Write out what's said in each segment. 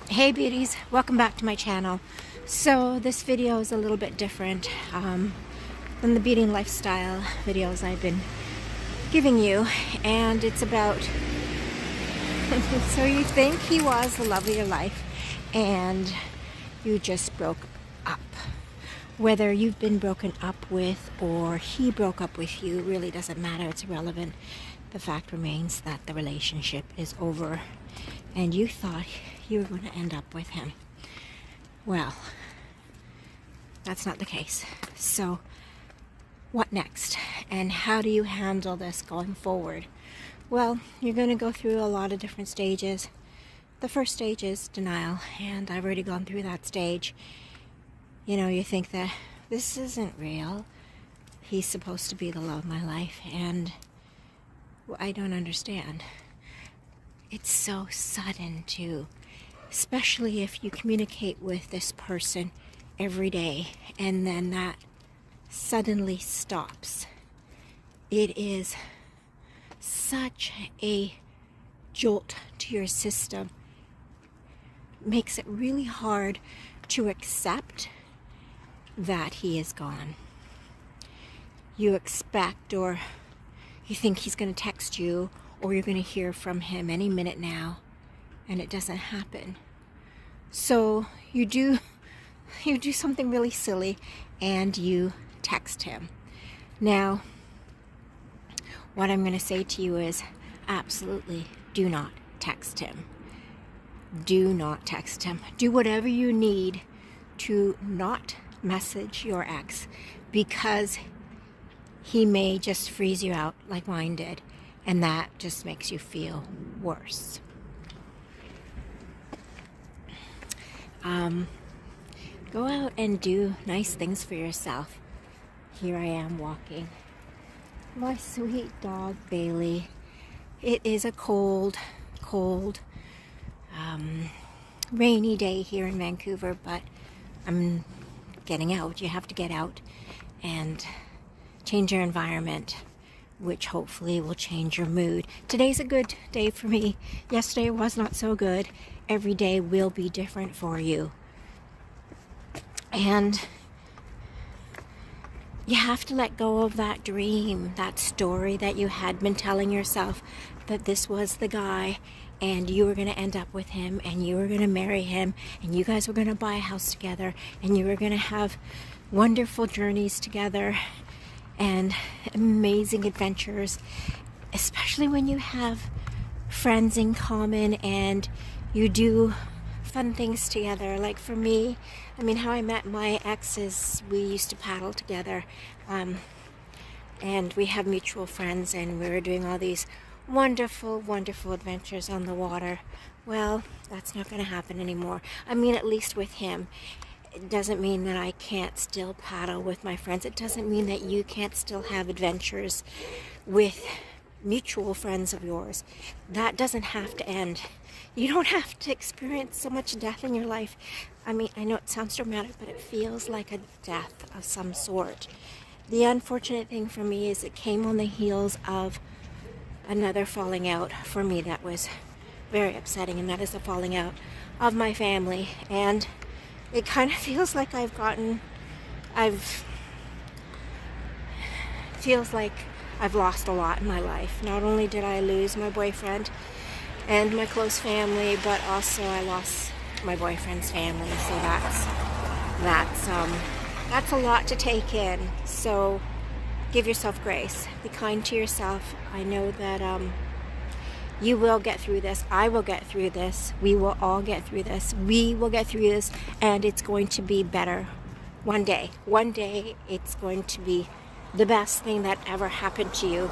Hey beauties, welcome back to my channel. So this video is a little bit different than the beauty and lifestyle videos I've been giving you, and it's about so you think he was the love of your life and you just broke up. Whether you've been broken up with or he broke up with you really doesn't matter. It's irrelevant. The fact remains that the relationship is over and you thought you were going to end up with him. Well, that's not the case. So what next? And how do you handle this going forward? Well, you're going to go through a lot of different stages. The first stage is denial, and I've already gone through that stage. You know, you think that this isn't real. He's supposed to be the love of my life, and I don't understand. It's so sudden too, especially if you communicate with this person every day and then that suddenly stops. It is such a jolt to your system. Makes it really hard to accept that he is gone. You expect, or you think he's going to text you, or you're going to hear from him any minute now, and it doesn't happen. So you do something really silly and you text him. Now, what I'm going to say to you is absolutely do not text him. Do not text him. Do whatever you need to not message your ex, because he may just freeze you out like mine did, and that just makes you feel worse. Go out and do nice things for yourself. Here I am walking my sweet dog Bailey. It is a cold, rainy day here in Vancouver, but I'm getting out. You have to get out and change your environment, which hopefully will change your mood. Today's a good day for me. Yesterday was not so good. Every day will be different for you. And you have to let go of that dream, that story that you had been telling yourself, that this was the guy and you were going to end up with him and you were going to marry him and you guys were going to buy a house together and you were going to have wonderful journeys together and amazing adventures, especially when you have friends in common and you do fun things together. Like for me, I mean, how I met my ex is we used to paddle together, and we have mutual friends, and we were doing all these wonderful adventures on the water. Well, that's not going to happen anymore. I mean, at least with him. It doesn't mean that I can't still paddle with my friends. It doesn't mean that you can't still have adventures with mutual friends of yours. That doesn't have to end. You don't have to experience so much death in your life. I mean, I know it sounds dramatic, but it feels like a death of some sort. The unfortunate thing for me is it came on the heels of another falling out for me that was very upsetting, and that is the falling out of my family. And it kind of feels like I've lost a lot in my life. Not only did I lose my boyfriend and my close family, but also I lost my boyfriend's family. So that's a lot to take in. So give yourself grace. Be kind to yourself. I know that you will get through this. I will get through this. We will all get through this. We will get through this, and it's going to be better one day. One day it's going to be the best thing that ever happened to you.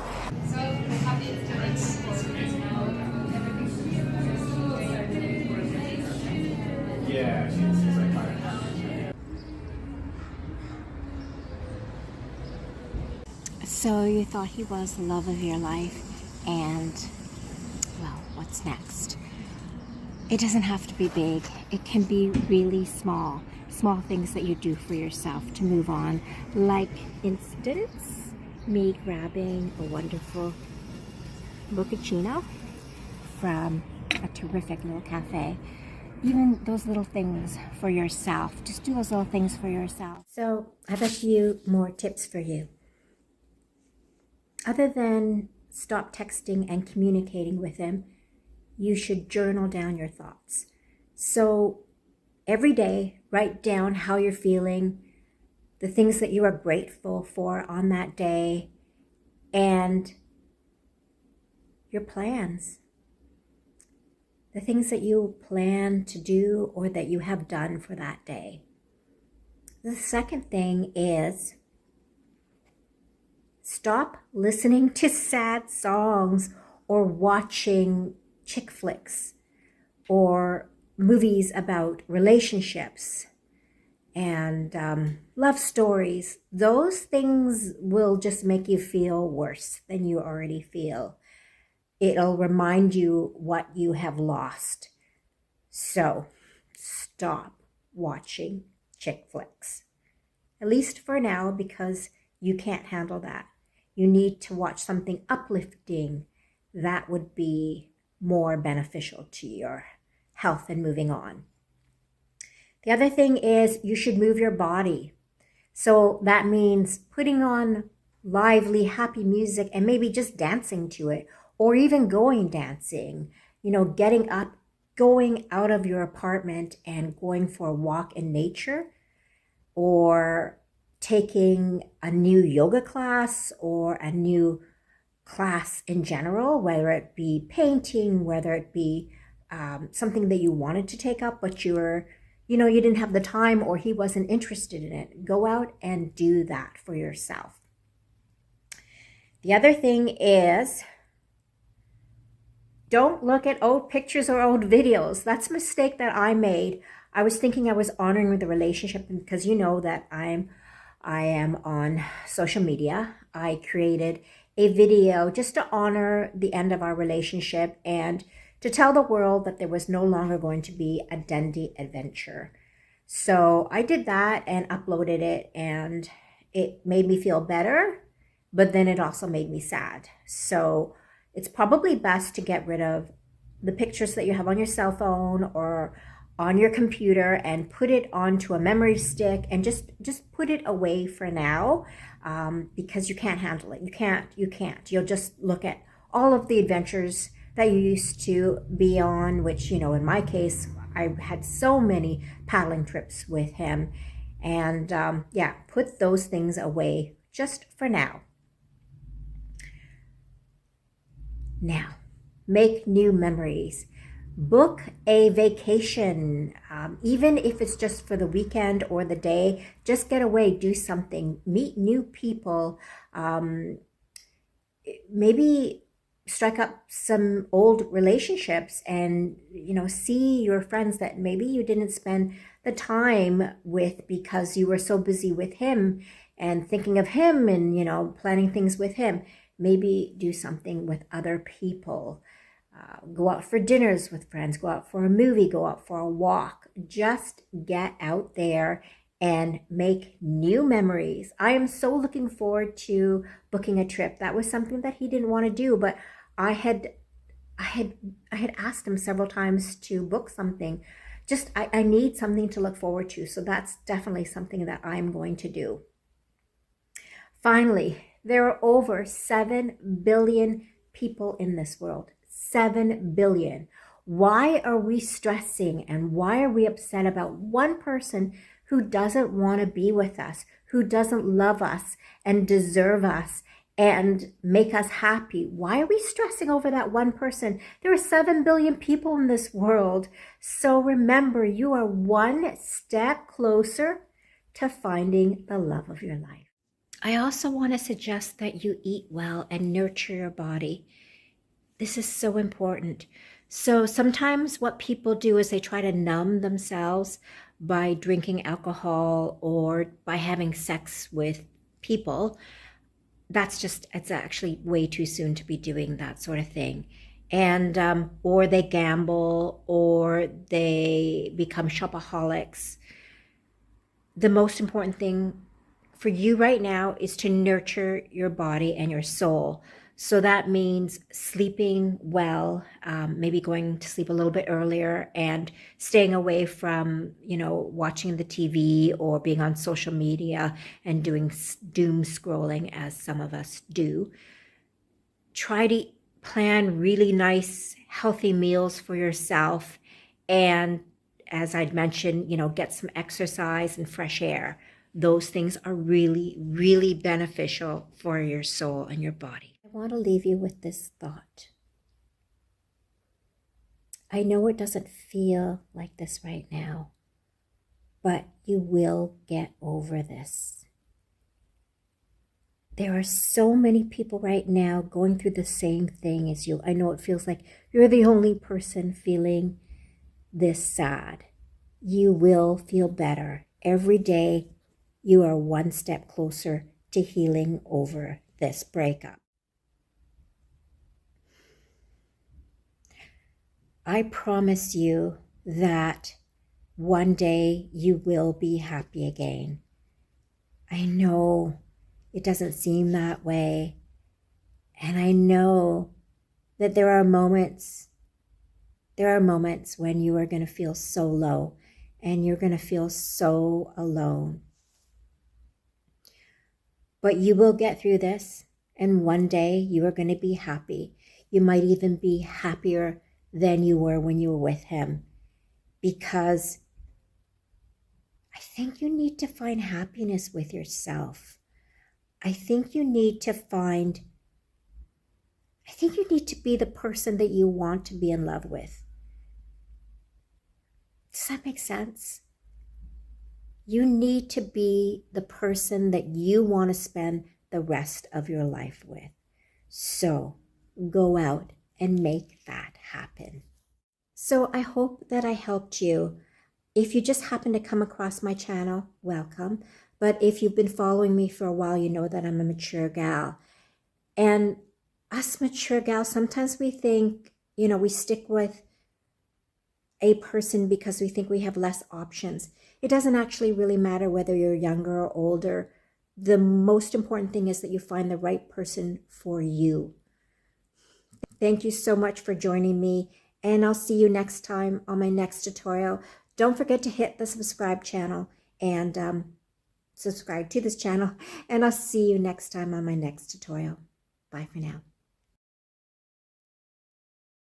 So you thought he was the love of your life, and well, what's next? It doesn't have to be big. It can be really small things that you do for yourself to move on. Like, instance, me grabbing a wonderful mochaccino from a terrific little cafe. even those little things for yourself. Just do those little things for yourself. So I have a few more tips for you. Other than stop texting and communicating with him, you should journal down your thoughts. So every day, write down how you're feeling, the things that you are grateful for on that day, and your plans. The things that you plan to do or that you have done for that day. The second thing is stop listening to sad songs or watching chick flicks or movies about relationships and love stories. Those things will just make you feel worse than you already feel. It'll remind you what you have lost. So stop watching chick flicks, at least for now, because you can't handle that. You need to watch something uplifting that would be more beneficial to your health and moving on. The other thing is you should move your body. So that means putting on lively, happy music and maybe just dancing to it, or even going dancing, getting up, going out of your apartment and going for a walk in nature, or taking a new yoga class or a new class in general, whether it be painting, whether it be something that you wanted to take up, but you didn't have the time or he wasn't interested in it. Go out and do that for yourself. The other thing is, don't look at old pictures or old videos. That's a mistake that I made. I was thinking I was honoring the relationship because you know that I am on social media. I created a video just to honor the end of our relationship and to tell the world that there was no longer going to be a Dundee adventure. So I did that and uploaded it, and it made me feel better, but then it also made me sad. So it's probably best to get rid of the pictures that you have on your cell phone or on your computer and put it onto a memory stick and just put it away for now, because you can't handle it. You can't. You'll just look at all of the adventures that you used to be on, which, in my case, I had so many paddling trips with him. And put those things away just for now. Now, make new memories. Book a vacation, even if it's just for the weekend or the day. Just get away, do something, meet new people. Maybe strike up some old relationships and, see your friends that maybe you didn't spend the time with because you were so busy with him and thinking of him and, planning things with him. Maybe do something with other people. Go out for dinners with friends, go out for a movie, go out for a walk. Just get out there and make new memories. I am so looking forward to booking a trip. That was something that he didn't want to do, but I had asked him several times to book something. I need something to look forward to. So that's definitely something that I'm going to do. Finally, there are over 7 billion people in this world. 7 billion. Why are we stressing and why are we upset about one person who doesn't want to be with us, who doesn't love us and deserve us and make us happy? Why are we stressing over that one person? There are 7 billion people in this world. So remember, you are one step closer to finding the love of your life. I also want to suggest that you eat well and nurture your body. This is so important. So sometimes what people do is they try to numb themselves by drinking alcohol or by having sex with people. It's actually way too soon to be doing that sort of thing. And, or they gamble or they become shopaholics. The most important thing for you right now is to nurture your body and your soul. So that means sleeping well, maybe going to sleep a little bit earlier and staying away from, watching the TV or being on social media and doing doom scrolling as some of us do. Try to plan really nice, healthy meals for yourself. And as I'd mentioned, get some exercise and fresh air. Those things are really, really beneficial for your soul and your body. I want to leave you with this thought. I know it doesn't feel like this right now, but you will get over this. There are so many people right now going through the same thing as you. I know it feels like you're the only person feeling this sad. You will feel better. Every day, you are one step closer to healing over this breakup. I promise you that one day you will be happy again. I know it doesn't seem that way. And I know that there are moments when you are going to feel so low and you're going to feel so alone. But you will get through this, and one day you are going to be happy. You might even be happier than you were when you were with him, because I think you need to find happiness with yourself. I think you need to be the person that you want to be in love with. Does that make sense? You need to be the person that you want to spend the rest of your life with. So go out and make that happen. So I hope that I helped you. If you just happen to come across my channel, welcome. But if you've been following me for a while, you know that I'm a mature gal. And us mature gals, sometimes we think, we stick with a person because we think we have less options. It doesn't actually really matter whether you're younger or older. The most important thing is that you find the right person for you. Thank you so much for joining me, and I'll see you next time on my next tutorial. Don't forget to hit the subscribe channel and subscribe to this channel, and I'll see you next time on my next tutorial. Bye for now.